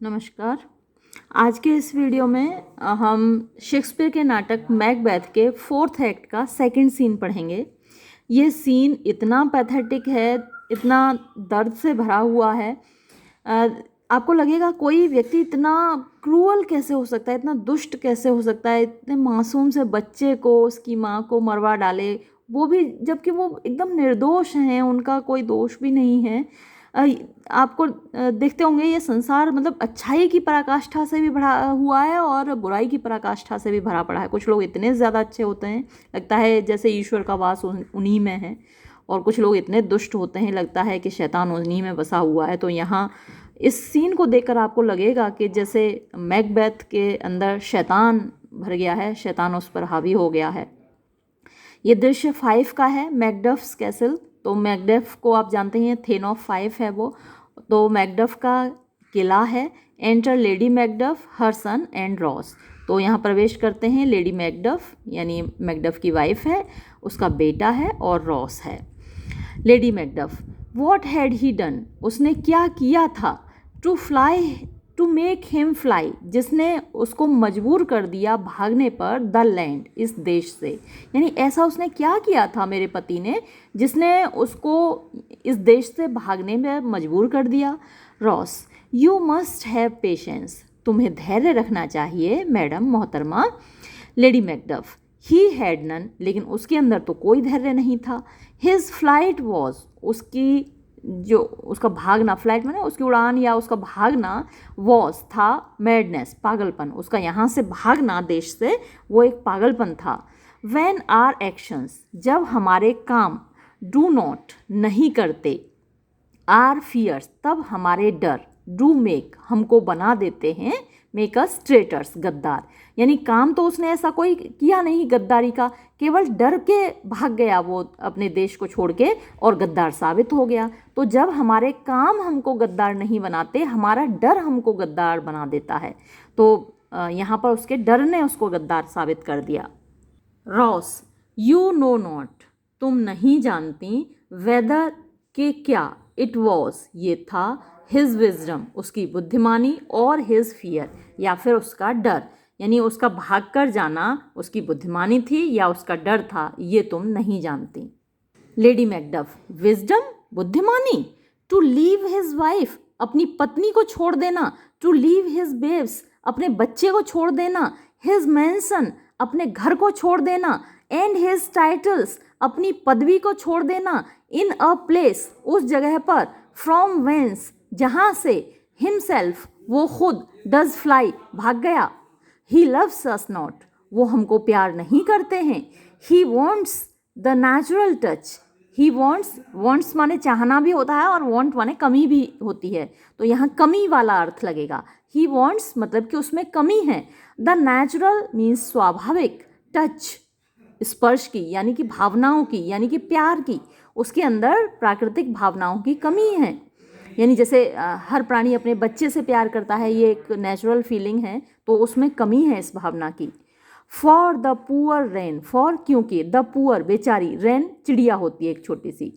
नमस्कार। आज के इस वीडियो में हम शेक्सपियर के नाटक मैकबेथ के फोर्थ एक्ट का सेकंड सीन पढ़ेंगे। ये सीन इतना पैथेटिक है, इतना दर्द से भरा हुआ है। आपको लगेगा कोई व्यक्ति इतना क्रूअल कैसे हो सकता है, इतना दुष्ट कैसे हो सकता है, इतने मासूम से बच्चे को, उसकी माँ को मरवा डाले, वो भी जबकि वो एकदम निर्दोष हैं, उनका कोई दोष भी नहीं है। आपको देखते होंगे ये संसार मतलब अच्छाई की पराकाष्ठा से भी भरा हुआ है और बुराई की पराकाष्ठा से भी भरा पड़ा है। कुछ लोग इतने ज़्यादा अच्छे होते हैं, लगता है जैसे ईश्वर का वास उन्हीं में है, और कुछ लोग इतने दुष्ट होते हैं, लगता है कि शैतान उन्हीं में बसा हुआ है। तो यहाँ इस सीन को देखकर आपको लगेगा कि जैसे मैकबेथ के अंदर शैतान भर गया है, शैतान उस पर हावी हो गया है। ये दृश्य 5 का है, मैकडफ्स कैसल। तो मैकडफ को आप जानते हैं, थेन ऑफ 5 है वो। तो मैकडफ का किला है। Enter Lady Macduff, her son and Ross. तो यहाँ प्रवेश करते हैं लेडी मैकडफ, यानी मैकडफ की वाइफ है, उसका बेटा है और रॉस है। Lady Macduff, what had he done, उसने क्या किया था? टू मेक हिम फ्लाई, जिसने उसको मजबूर कर दिया भागने पर, द लैंड, इस देश से। यानी ऐसा उसने क्या किया था मेरे पति ने जिसने उसको इस देश से भागने में मजबूर कर दिया। Ross, you must have patience, तुम्हें धैर्य रखना चाहिए मैडम मोहतरमा। Lady Macduff, he had none, लेकिन उसके अंदर तो कोई धैर्य नहीं था। हिज फ्लाइट वॉज, उसकी जो उसका भागना, फ्लाइट माने उसकी उड़ान या उसका भागना, वॉज था, मैडनेस, पागलपन, उसका यहाँ से भागना देश से वो एक पागलपन था। व्हेन आर एक्शंस, जब हमारे काम, डू नॉट, नहीं करते, आर फियर्स, तब हमारे डर, डू मेक, हमको बना देते हैं, मेक अस ट्रेटर्स, गद्दार। यानी काम तो उसने ऐसा कोई किया नहीं गद्दारी का, केवल डर के भाग गया वो अपने देश को छोड़ के और गद्दार साबित हो गया। तो जब हमारे काम हमको गद्दार नहीं बनाते, हमारा डर हमको गद्दार बना देता है। तो यहाँ पर उसके डर ने उसको गद्दार साबित कर दिया। रॉस, यू नो नॉट, तुम नहीं जानती, वेदर, के क्या, इट वॉज, ये था, हिज विजडम, उसकी बुद्धिमानी, और हिज फियर, या फिर उसका डर, यानी उसका भाग कर जाना उसकी बुद्धिमानी थी या उसका डर था, ये तुम नहीं जानती। लेडी मैकडफ, विजडम, बुद्धिमानी, टू लीव हिज वाइफ, अपनी पत्नी को छोड़ देना, टू लीव हिज बेब्स, अपने बच्चे को छोड़ देना, हिज मैंसन, अपने घर को छोड़ देना, एंड हिज टाइटल्स, अपनी पदवी को छोड़ देना, इन अ प्लेस, उस जगह पर, फ्रॉम वेंस, जहाँ से, हिमसेल्फ, वो खुद, डज फ्लाई, भाग गया, ही लव्स अस नॉट, वो हमको प्यार नहीं करते हैं, he wants the natural touch, he wants माने चाहना भी होता है और वॉन्ट माने कमी भी होती है, तो यहाँ कमी वाला अर्थ लगेगा। ही वॉन्ट्स मतलब कि उसमें कमी है। द नेचुरल मीन्स स्वाभाविक, टच स्पर्श की, यानी कि भावनाओं की, यानी कि प्यार की, उसके अंदर प्राकृतिक भावनाओं की कमी है। यानी जैसे हर प्राणी अपने बच्चे से प्यार करता है, ये एक नेचुरल फीलिंग है, तो उसमें कमी है इस भावना की। For the poor rain, for क्योंकि, द पुअर बेचारी, रेन चिड़िया होती है एक छोटी सी।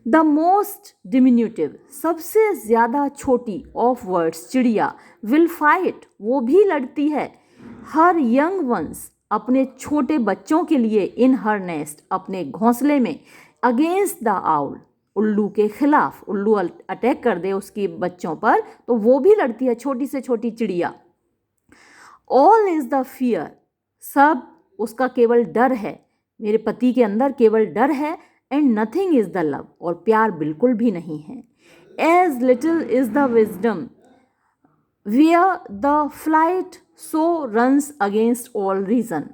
द मोस्ट डिमिन्यूटिव, सबसे ज़्यादा छोटी, ऑफ वर्ड्स, चिड़िया, विल फाइट, वो भी लड़ती है, हर यंग वंस, अपने छोटे बच्चों के लिए, इन हर नेस्ट, अपने घोंसले में, अगेंस्ट द आउल, उल्लू के खिलाफ, उल्लू अटैक कर दे उसके बच्चों पर तो वो भी लड़ती है, छोटी से छोटी चिड़िया। ऑल इज द फियर, सब उसका केवल डर है, मेरे पति के अंदर केवल डर है, and nothing is the love, और प्यार बिल्कुल भी नहीं है। As little is the wisdom, where the flight, so runs against all reason.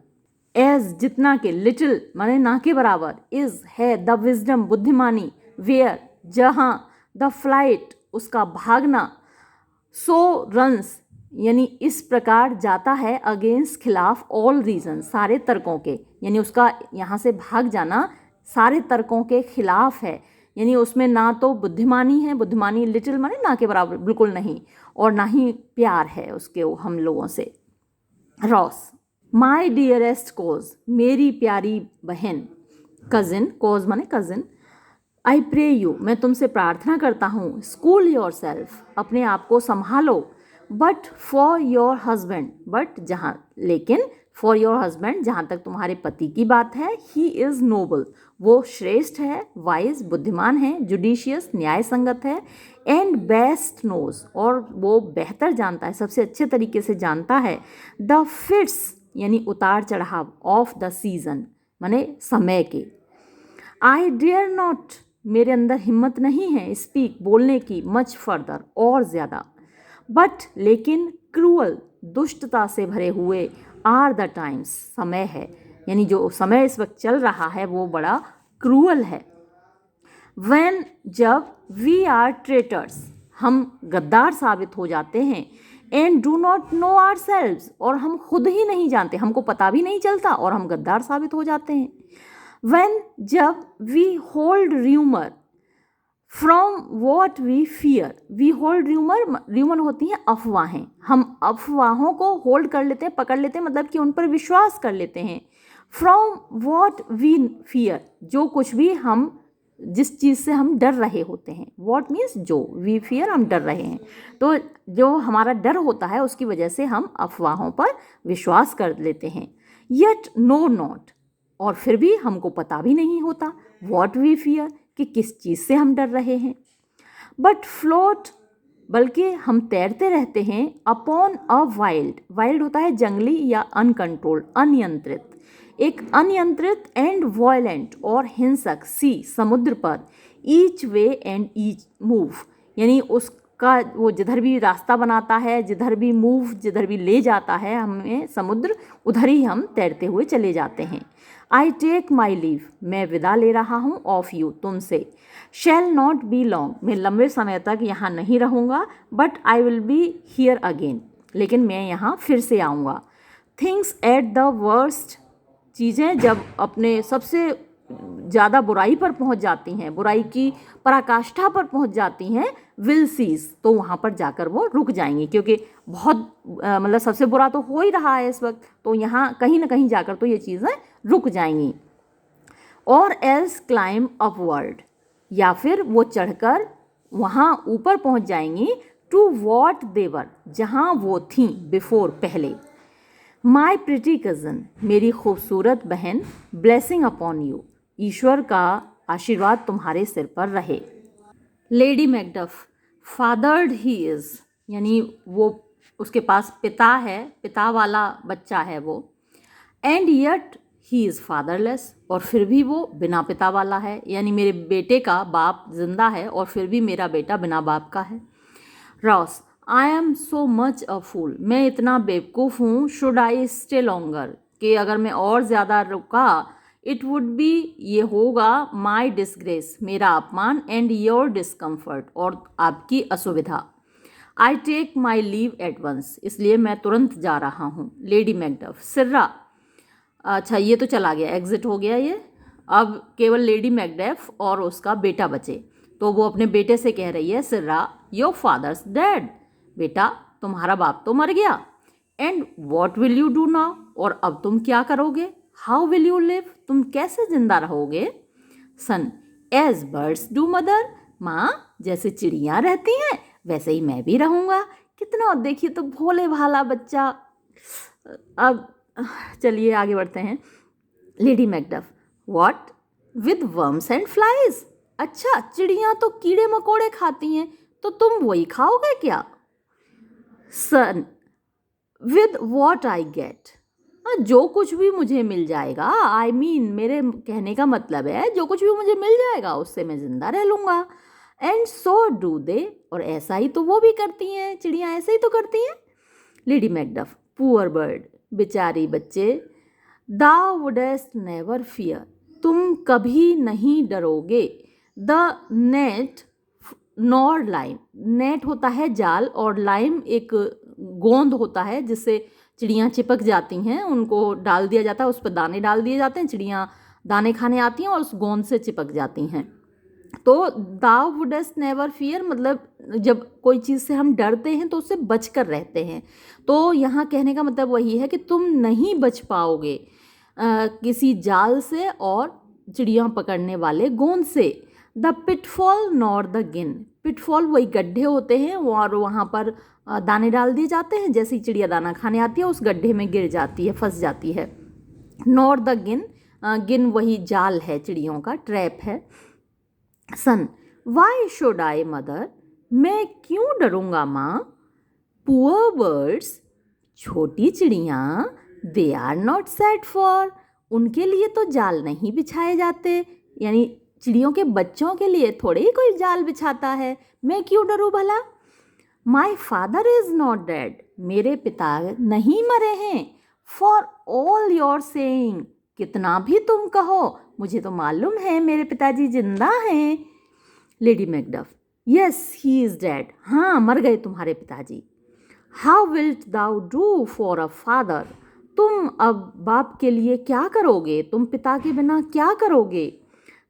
As जितना के, लिटिल माने ना के बराबर, इज है, द विजडम बुद्धिमानी, वेयर जहाँ, द फ्लाइट उसका भागना, सो रन्स यानी इस प्रकार जाता है, अगेंस्ट खिलाफ, ऑल रीजन सारे तर्कों के, यानी उसका यहाँ से भाग जाना सारे तर्कों के खिलाफ है, यानी उसमें ना तो बुद्धिमानी है, बुद्धिमानी लिटिल माने ना के बराबर बिल्कुल नहीं, और ना ही प्यार है उसके हम लोगों से। रॉस, माई डियरेस्ट कोज, मेरी प्यारी बहन, कजिन, कोज माने कजिन, आई प्रे यू, मैं तुमसे प्रार्थना करता हूँ, स्कूल योर सेल्फ, अपने आप को संभालो, बट फॉर योर हस्बैंड, लेकिन फॉर योर हस्बैंड, जहाँ तक तुम्हारे पति की बात है, ही इज़ नोबल, वो श्रेष्ठ है, वाइज बुद्धिमान है, जुडिशियस न्याय संगत है, एंड बेस्ट नोज, और वो बेहतर जानता है, सबसे अच्छे तरीके से जानता है, द फिट्स यानी उतार चढ़ाव, ऑफ द सीजन माने समय के। आई डेयर नॉट, मेरे अंदर हिम्मत नहीं है, स्पीक बोलने की, मच फर्दर और ज़्यादा, बट लेकिन क्रूअल दुष्टता से भरे हुए, आर द टाइम्स समय है, यानी जो समय इस वक्त चल रहा है वो बड़ा क्रूअल है। व्हेन जब वी आर ट्रेटर्स, हम गद्दार साबित हो जाते हैं, and do not know ourselves, और हम खुद ही नहीं जानते, हमको पता भी नहीं चलता और हम गद्दार साबित हो जाते हैं। व्हेन जब we hold rumour from what we fear, we hold rumour होती हैं अफवाहें, हम अफवाहों को होल्ड कर लेते हैं, पकड़ लेते हैं, मतलब कि उन पर विश्वास कर लेते हैं। फ्रॉम वॉट वी फियर, जो कुछ भी हम, जिस चीज़ से हम डर रहे होते हैं, वॉट मीन्स जो, वी फियर हम डर रहे हैं, तो जो हमारा डर होता है उसकी वजह से हम अफवाहों पर विश्वास कर लेते हैं। येट नो नॉट, और फिर भी हमको पता भी नहीं होता, वॉट वी फियर कि किस चीज़ से हम डर रहे हैं। बट फ्लोट, बल्कि हम तैरते रहते हैं, अपॉन अ वाइल्ड, वाइल्ड होता है जंगली या अनकंट्रोल्ड, अनियंत्रित, एक अनियंत्रित एंड वॉयलेंट और हिंसक सी, समुद्र पर, each way and each move, यानी उसका वो जिधर भी रास्ता बनाता है, जिधर भी मूव, जिधर भी ले जाता है हमें समुद्र, उधर ही हम तैरते हुए चले जाते हैं। आई टेक माई लीव, मैं विदा ले रहा हूँ, ऑफ यू, तुमसे। शैल नॉट बी लॉन्ग, मैं लंबे समय तक यहाँ नहीं रहूँगा, but I will be here again, लेकिन मैं यहाँ फिर से आऊँगा। थिंग्स एट द वर्स्ट, चीज़ें जब अपने सबसे ज़्यादा बुराई पर पहुंच जाती हैं, बुराई की पराकाष्ठा पर पहुंच जाती हैं, विल सीज, तो वहाँ पर जाकर वो रुक जाएंगी, क्योंकि बहुत मतलब सबसे बुरा तो हो ही रहा है इस वक्त, तो यहाँ कहीं ना कहीं जाकर तो ये चीज़ें रुक जाएंगी। और एल्स क्लाइम अपवर्ड, या फिर वो चढ़कर वहाँ ऊपर पहुँच जाएंगी, टू वॉट देवर, जहाँ वो थीं, बिफोर पहले। माई प्रिटी कज़न, मेरी खूबसूरत बहन, ब्लेसिंग अपॉन यू, ईश्वर का आशीर्वाद तुम्हारे सिर पर रहे। लेडी मैकडफ, फादर्ड ही इज़, यानी वो उसके पास पिता है, पिता वाला बच्चा है वो, and yet he is fatherless, और फिर भी वो बिना पिता वाला है, यानी मेरे बेटे का बाप जिंदा है और फिर भी मेरा बेटा बिना बाप का है। Ross, I am so much a fool, मैं इतना बेवकूफ़ हूँ, शुड आई स्टे लॉन्गर, कि अगर मैं और ज़्यादा रुका, इट वुड बी, ये होगा, माई डिसग्रेस, मेरा अपमान, एंड योर डिस्कम्फर्ट, और आपकी असुविधा। I take my leave at once, इसलिए मैं तुरंत जा रहा हूँ। लेडी मैकडफ, सिर्रा, अच्छा ये तो चला गया, एग्जिट हो गया ये, अब केवल लेडी मैकडफ और उसका बेटा बचे, तो वो अपने बेटे से कह रही है, सिर्रा योर फादर्स डेड, बेटा तुम्हारा बाप तो मर गया, and what will you do now, और अब तुम क्या करोगे, हाउ विल यू लिव, तुम कैसे जिंदा रहोगे। सन, एज बर्ड्स डू मदर, माँ जैसे चिड़ियाँ रहती हैं वैसे ही मैं भी रहूँगा। कितना, देखिए तो भोले भाला बच्चा। अब चलिए आगे बढ़ते हैं। Lady Macduff, what with worms and flies, अच्छा चिड़ियाँ तो कीड़े मकोड़े खाती हैं, तो तुम वही खाओगे क्या। सन, विद वॉट आई गेट, जो कुछ भी मुझे मिल जाएगा, आई मीन मेरे कहने का मतलब है जो कुछ भी मुझे मिल जाएगा उससे मैं जिंदा रह लूँगा। एंड सो डू दे, और ऐसा ही तो वो भी करती हैं, चिड़ियाँ ऐसे ही तो करती हैं। लेडी मैकडफ, पुअर बर्ड, बेचारी बच्चे, thou wouldest never fear, तुम कभी नहीं डरोगे। The net nor lime, net होता है जाल और लाइम एक गोंद होता है जिससे चिड़ियाँ चिपक जाती हैं, उनको डाल दिया जाता है, उस पर दाने डाल दिए जाते हैं, चिड़ियाँ दाने खाने आती हैं और उस गोंद से चिपक जाती हैं। तो thou wouldest never fear मतलब जब कोई चीज़ से हम डरते हैं तो उससे बचकर रहते हैं, तो यहाँ कहने का मतलब वही है कि तुम नहीं बच पाओगे किसी जाल से और चिड़ियाँ पकड़ने वाले गोंद से। द पिटफॉल नॉर द गिन। पिटफॉल वही गड्ढे होते हैं और वहाँ पर दाने डाल दिए जाते हैं, जैसे ही चिड़िया दाना खाने आती है उस गड्ढे में गिर जाती है, फंस जाती है। नॉर द गिन, गिन वही जाल है, चिड़ियों का ट्रैप है। Son, why should I mother, मैं क्यों डरूंगा माँ। पुअर बर्ड्स, छोटी चिड़ियाँ, they are not set for, उनके लिए तो जाल नहीं बिछाए जाते, यानी चिड़ियों के बच्चों के लिए थोड़े ही कोई जाल बिछाता है, मैं क्यों डरूं भला। My father is not dead, मेरे पिता नहीं मरे हैं। फॉर ऑल योर सेइंग, कितना भी तुम कहो, मुझे तो मालूम है मेरे पिताजी जिंदा हैं। Lady Macduff, yes he is dead, हाँ मर गए तुम्हारे पिताजी। How wilt thou do for a father, तुम अब बाप के लिए क्या करोगे, तुम पिता के बिना क्या करोगे।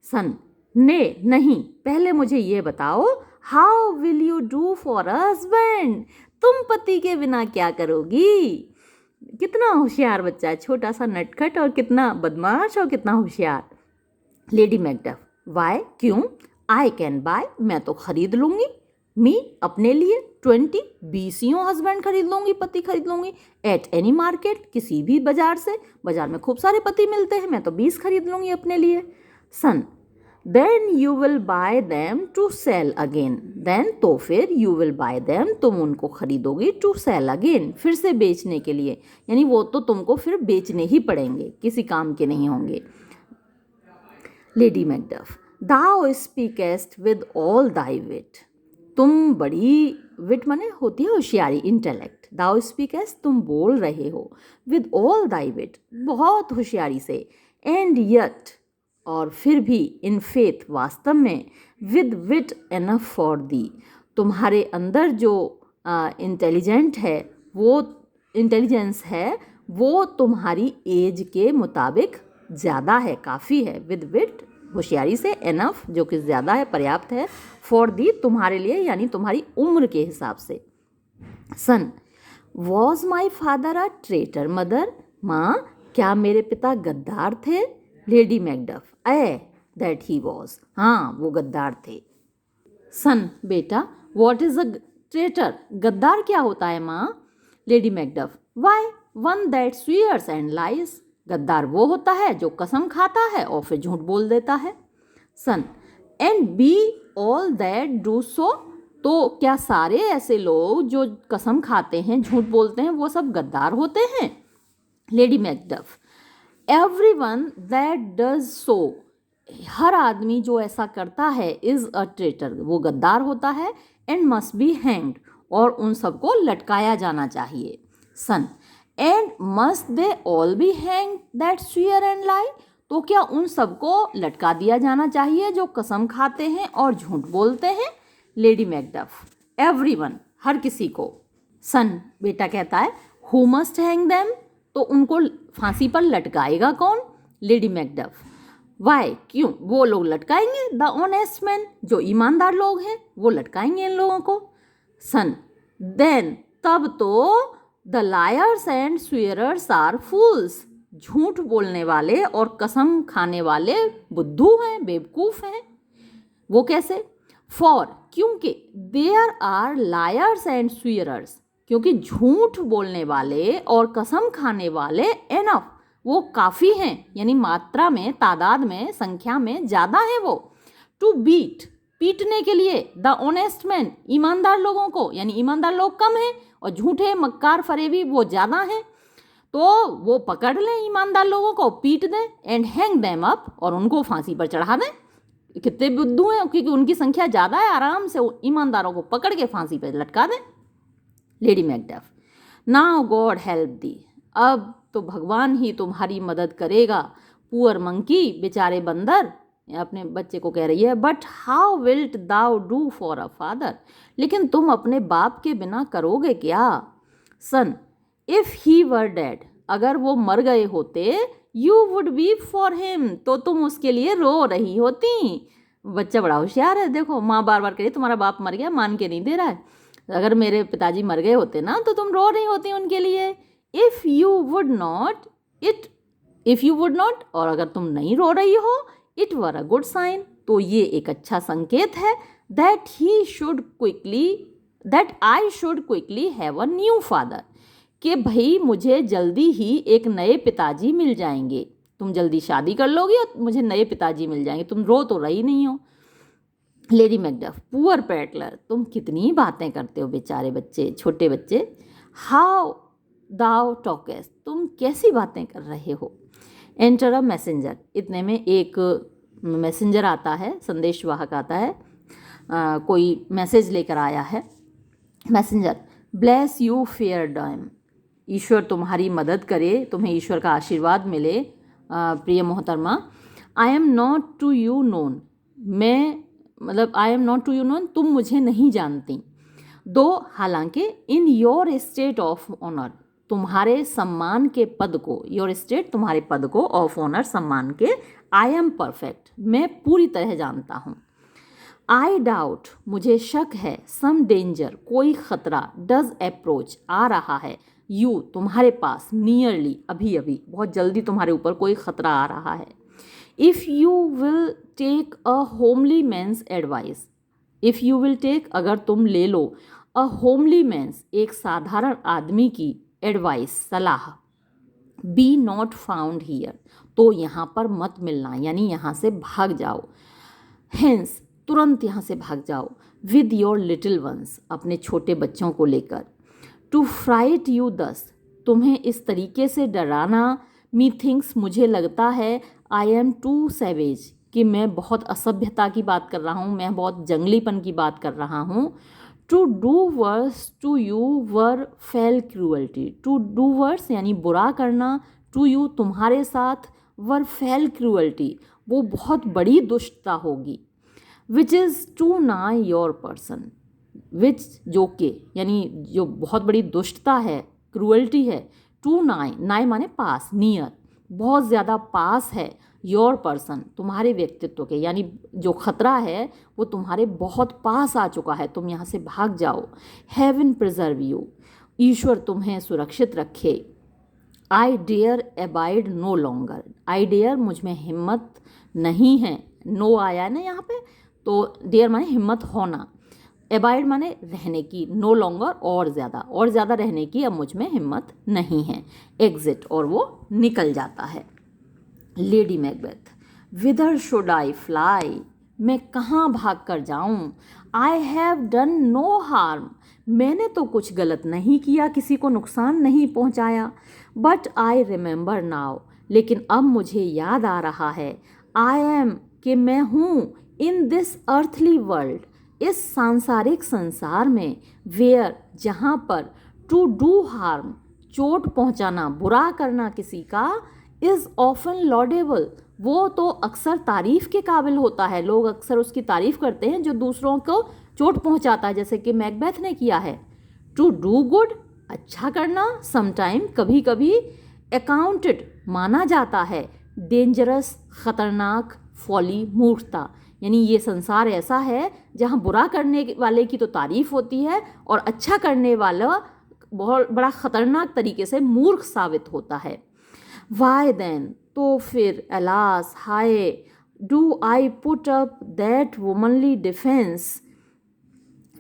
सन, ने नहीं, पहले मुझे ये बताओ, how will you do for a husband, तुम पति के बिना क्या करोगी। कितना होशियार बच्चा है, छोटा सा नटखट और कितना बदमाश और कितना होशियार। लेडी मैकडफ, वाई, क्यों। आई कैन बाय, मैं तो खरीद लूँगी। मी, अपने लिए। 20 हस्बैंड खरीद लूँगी, पति खरीद लूँगी। एट एनी मार्केट, किसी भी बाजार से, बाजार में खूब सारे पति मिलते हैं, मैं तो 20 खरीद लूँगी अपने लिए। Son, then you will buy them to sell again, then तो फिर यू विल बाय दैम, तुम उनको खरीदोगी, टू सेल अगेन, फिर से बेचने के लिए, यानी वो तो तुमको फिर बेचने ही पड़ेंगे, किसी काम के नहीं होंगे। Lady Macduff, thou speakest with all thy wit, तुम बड़ी, विट माने होती है होशियारी, इंटेलेक्ट। दाउ स्पीकेस्ट, तुम बोल रहे हो, विद ऑल दाई विट, बहुत होशियारी से। एंड यट, और फिर भी, इन फेथ, वास्तव में, with wit enough for thee, तुम्हारे अंदर जो इंटेलिजेंट है, वो इंटेलिजेंस है, वो तुम्हारी एज के मुताबिक ज़्यादा है, काफ़ी है। विद विट, होशियारी से, एनफ, जो कि ज़्यादा है, पर्याप्त है। फॉर दी, तुम्हारे लिए, यानी तुम्हारी उम्र के हिसाब से। Son, was my father a traitor mother, माँ क्या मेरे पिता गद्दार थे। Lady Macduff, that he was, हाँ वो गद्दार थे। सन, बेटा, वॉट इज अ ट्रेटर, गद्दार क्या होता है माँ। Lady Macduff, why, one that swears and lies, गद्दार वो होता है जो कसम खाता है और फिर झूठ बोल देता है। Son, and be all that do so, तो क्या सारे ऐसे लोग जो कसम खाते हैं, झूठ बोलते हैं, वो सब गद्दार होते हैं। Lady Macduff, everyone that does so, हर आदमी जो ऐसा करता है, इज अ ट्रेटर, वो गद्दार होता है। एंड मस्ट बी हैंग्ड, और उन सबको लटकाया जाना चाहिए। Son, and must they all be hang that swear and lie, तो क्या उन सबको लटका दिया जाना चाहिए जो कसम खाते हैं और झूठ बोलते हैं। लेडी मैकडफ, एवरीवन, हर किसी को। सन, बेटा कहता है, हु मस्ट हैंग देम, तो उनको फांसी पर लटकाएगा कौन। लेडी मैकडफ, वाई, क्यों, वो लोग लटकाएंगे, द ऑनेस्ट मैन, जो ईमानदार लोग हैं वो लटकाएंगे इन लोगों को। सन, देन, तब तो the liars and swearers are fools, झूठ बोलने वाले और कसम खाने वाले बुद्धू हैं, बेवकूफ़ हैं। वो कैसे। फॉर, क्योंकि, देयर आर लायर्स एंड स्वेयरर्स, क्योंकि झूठ बोलने वाले और कसम खाने वाले एनफ, वो काफ़ी हैं, यानी मात्रा में, तादाद में, संख्या में ज़्यादा है वो। टू बीट, पीटने के लिए, द ऑनेस्ट मैन, ईमानदार लोगों को, यानी ईमानदार लोग कम हैं और झूठे मक्कार फरेबी वो ज़्यादा हैं, तो वो पकड़ लें ईमानदार लोगों को, पीट दें। एंड हैंग देम अप, और उनको फांसी पर चढ़ा दें। कितने बुद्धू हैं, क्योंकि उनकी संख्या ज़्यादा है, आराम से ईमानदारों को पकड़ के फांसी पर लटका दें। Lady Macduff, now God help thee, अब तो भगवान ही तुम्हारी मदद करेगा। पुअर मंकी, बेचारे बंदर, अपने बच्चे को कह रही है, but how wilt thou do for a father, लेकिन तुम अपने बाप के बिना करोगे क्या। सन, इफ़ ही वर डेड, अगर वो मर गए होते, you would be for him, तो तुम उसके लिए रो रही होती। बच्चा बड़ा होशियार है, देखो माँ बार बार कह रही तुम्हारा बाप मर गया, मान के नहीं दे रहा है। अगर मेरे पिताजी मर गए होते ना, तो तुम रो रही होती उनके लिए। इफ़ यू वुड नॉट, और अगर तुम नहीं रो रही हो, it were a good sign, तो ये एक अच्छा संकेत है that I should quickly have a new father, कि भाई मुझे जल्दी ही एक नए पिताजी मिल जाएंगे। तुम जल्दी शादी कर लोगे और मुझे नए पिताजी मिल जाएंगे, तुम रो तो रही नहीं हो। लेडी मैकडफ, पुअर पैटलर, तुम कितनी बातें करते हो बेचारे बच्चे, छोटे बच्चे। हाउ दाउ टॉकेस्ट, तुम कैसी बातें कर रहे हो। एंटर अ मैसेंजर, इतने में एक मैसेंजर आता है, संदेशवाहक आता है, कोई मैसेज लेकर आया है। Messenger, bless you fair dame, ईश्वर तुम्हारी मदद करे, तुम्हें ईश्वर का आशीर्वाद मिले प्रिय मोहतरमा। I am not to you known, I am not to you known, तुम मुझे नहीं जानती। दो, हालांकि in your state of honour, तुम्हारे सम्मान के पद को, योर स्टेट तुम्हारे पद को, ऑफ ऑनर सम्मान के, आई एम परफेक्ट, मैं पूरी तरह जानता हूँ। आई डाउट, मुझे शक है, सम डेंजर, कोई खतरा, डज अप्रोच, आ रहा है, यू तुम्हारे पास, नियरली, अभी अभी, बहुत जल्दी तुम्हारे ऊपर कोई खतरा आ रहा है। If you will take a homely man's advice, if you will take, अगर तुम ले लो, अ होमली मैन्स, एक साधारण आदमी की, एडवाइस, सलाह, बी नॉट फाउंड हियर, तो यहाँ पर मत मिलना, यानी यहाँ से भाग जाओ। हेंस, तुरंत यहाँ से भाग जाओ। विद योर लिटिल वंस, अपने छोटे बच्चों को लेकर। टू फ्राइट यू दस, तुम्हें इस तरीके से डराना, मी थिंक्स, मुझे लगता है, आई एम टू सैवेज, कि मैं बहुत असभ्यता की बात कर रहा हूँ, मैं बहुत जंगलीपन की बात कर रहा हूँ। To do worse to you were fell cruelty, to do worse यानी बुरा करना, टू यू तुम्हारे साथ, वर फेल क्रूअल्टी, वो बहुत बड़ी दुष्टता होगी। विच इज़ टू नाई योर पर्सन, विच जो के, यानी जो बहुत बड़ी दुष्टता है, क्रूअल्टी है, टू नाई, नाई माने पास, नियर, बहुत ज़्यादा पास है, योर पर्सन, तुम्हारे व्यक्तित्व के, यानी जो खतरा है वो तुम्हारे बहुत पास आ चुका है, तुम यहाँ से भाग जाओ। हेवन प्रिजर्व यू, ईश्वर तुम्हें सुरक्षित रखे। I dare abide no longer, I dare, मुझ में हिम्मत नहीं है, नो आया है ना यहाँ पे, तो डेयर माने हिम्मत होना, अबाइड माने रहने की, नो लॉन्गर और ज़्यादा रहने की अब मुझ में हिम्मत नहीं है। एग्जिट, और वो निकल जाता है। Lady Macbeth, whither should I fly, मैं कहाँ भाग कर जाऊँ। I have done no harm, मैंने तो कुछ गलत नहीं किया, किसी को नुकसान नहीं पहुँचाया। बट आई रिमेंबर नाउ, लेकिन अब मुझे याद आ रहा है, आई एम, कि मैं हूँ, इन दिस अर्थली वर्ल्ड, इस सांसारिक संसार में, वेयर, जहाँ पर, टू डू हार्म, चोट पहुँचाना, बुरा करना किसी का, इज़ ऑफन लॉडेबल, वो तो अक्सर तारीफ़ के काबिल होता है, लोग अक्सर उसकी तारीफ़ करते हैं जो दूसरों को चोट पहुँचाता है, जैसे कि मैकबेथ ने किया है। टू डू गुड, अच्छा करना, समटाइम, कभी कभी, अकाउंटेड, माना जाता है, डेंजरस, ख़तरनाक, फॉली, मूर्खता, यानी ये संसार ऐसा है जहाँ बुरा करने वाले की तो तारीफ़ होती है और अच्छा करने वाला बहुत बड़ा ख़तरनाक तरीके से मूर्ख साबित होता है। वाई देन, तो फिर, alas, hi, do I put up that womanly defence,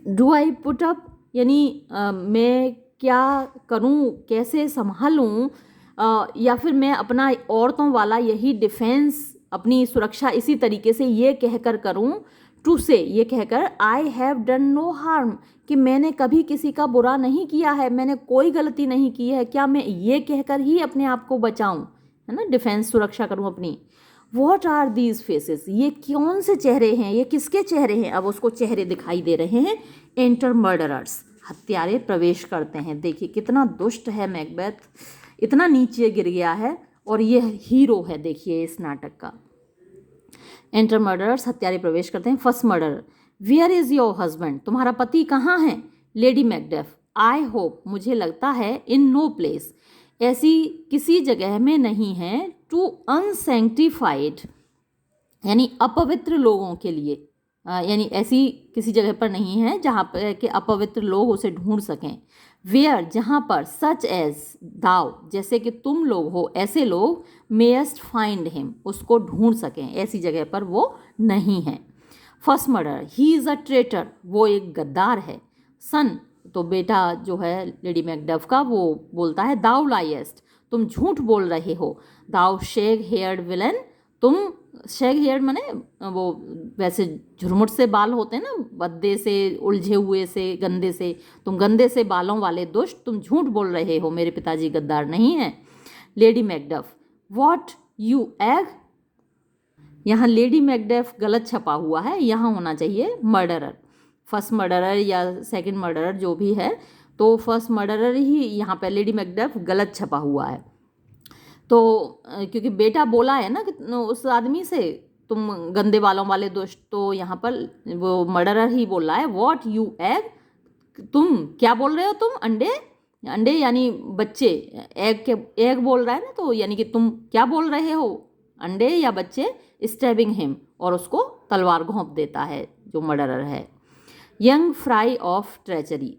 do I put up यानी मैं क्या करूं, कैसे संभालूं, या फिर मैं अपना औरतों वाला यही डिफेंस, अपनी सुरक्षा इसी तरीके से ये कहकर करूं, टू से, ये कहकर, I have done no harm, कि मैंने कभी किसी का बुरा नहीं किया है, मैंने कोई गलती नहीं की है, क्या मैं ये कहकर ही अपने आप को बचाऊं, है ना, डिफेंस, सुरक्षा करूं अपनी। वॉट आर दीज फेसेस, ये कौन से चेहरे हैं, ये किसके चेहरे हैं, अब उसको चेहरे दिखाई दे रहे हैं। एंटर मर्डरर्स, हत्यारे प्रवेश करते हैं। देखिए कितना दुष्ट है मैकबेथ, इतना नीचे गिर गया है, और ये हीरो है देखिए इस नाटक का। एंटर मर्डरर्स, हत्यारे प्रवेश करते हैं। First murderer, where is your husband, तुम्हारा पति कहाँ है। लेडी मैकडेफ, आई होप, मुझे लगता है, इन नो प्लेस, ऐसी किसी जगह में नहीं है, टू अनसैंक्टिफाइड यानी अपवित्र लोगों के लिए, यानी ऐसी किसी जगह पर नहीं है जहाँ पर कि अपवित्र लोग उसे ढूंढ सकें। वेयर, जहाँ पर, सच एज, दाव, जैसे कि तुम लोग हो, ऐसे लोग, मेयस्ट फाइंड हिम, उसको ढूंढ सकें, ऐसी जगह पर वो नहीं है। First murder, he is a traitor, वो एक गद्दार है। सन, तो बेटा जो है लेडी मैकडफ का, वो बोलता है दाउ लाइएस्ट, तुम झूठ बोल रहे हो। दाउ शेग हेयर्ड विलन, तुम, शेग हेयर्ड माने वो वैसे झुरमुट से बाल होते हैं ना, बद्दे से, उलझे हुए से, गंदे से, तुम गंदे से बालों वाले दुष्ट, तुम झूठ बोल रहे हो, मेरे पिताजी गद्दार नहीं हैं। Lady Macduff, what you egg, यहाँ लेडी मैकडफ गलत छपा हुआ है, यहाँ होना चाहिए मर्डरर। फर्स्ट मर्डरर या सेकंड मर्डरर जो भी है, तो फर्स्ट मर्डरर ही यहाँ पे लेडी मैकडफ गलत छपा हुआ है। तो क्योंकि बेटा बोला है ना कि उस आदमी से तुम गंदे बालों वाले दुष्ट, तो यहाँ पर वो मर्डरर ही बोल रहा है व्हाट यू एग, तुम क्या बोल रहे हो, तुम अंडे, अंडे यानी बच्चे, एग के एग बोल रहा है ना, तो यानी कि तुम क्या बोल रहे हो, अंडे या बच्चे। स्टैबिंग हिम, और उसको तलवार घोंप देता है जो मर्डरर है। यंग फ्राई ऑफ ट्रेचरी,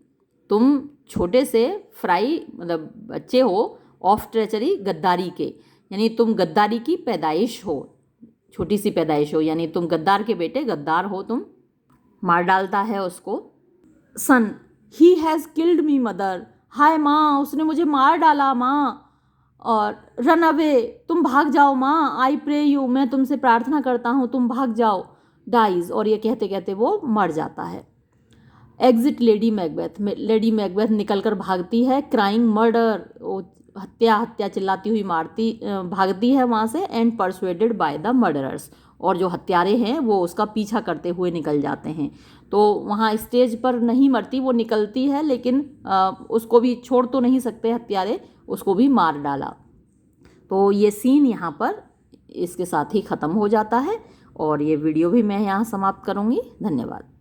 तुम छोटे से फ्राई मतलब बच्चे हो, ऑफ ट्रेचरी गद्दारी के, यानी तुम गद्दारी की पैदाइश हो, छोटी सी पैदाइश हो, यानी तुम गद्दार के बेटे, गद्दार हो तुम। मार डालता है उसको। Son, he has killed me mother, हाय माँ, उसने मुझे मार डाला माँ। और रन अवे, तुम भाग जाओ माँ, आई प्रे यू, मैं तुमसे प्रार्थना करता हूँ तुम भाग जाओ। डाइज, और ये कहते कहते वो मर जाता है। Exit lady Macbeth, lady Macbeth निकल कर भागती है। क्राइंग मर्डर, वो हत्या हत्या चिल्लाती हुई भागती है वहाँ से। And persuaded by the murderers, और जो हत्यारे हैं वो उसका पीछा करते हुए निकल जाते हैं। तो वहाँ स्टेज पर नहीं मरती, वो निकलती है, लेकिन उसको भी छोड़ तो नहीं सकते हत्यारे, उसको भी मार डाला। तो ये सीन यहाँ पर इसके साथ ही ख़त्म हो जाता है, और ये वीडियो भी मैं यहाँ समाप्त करूँगी। धन्यवाद।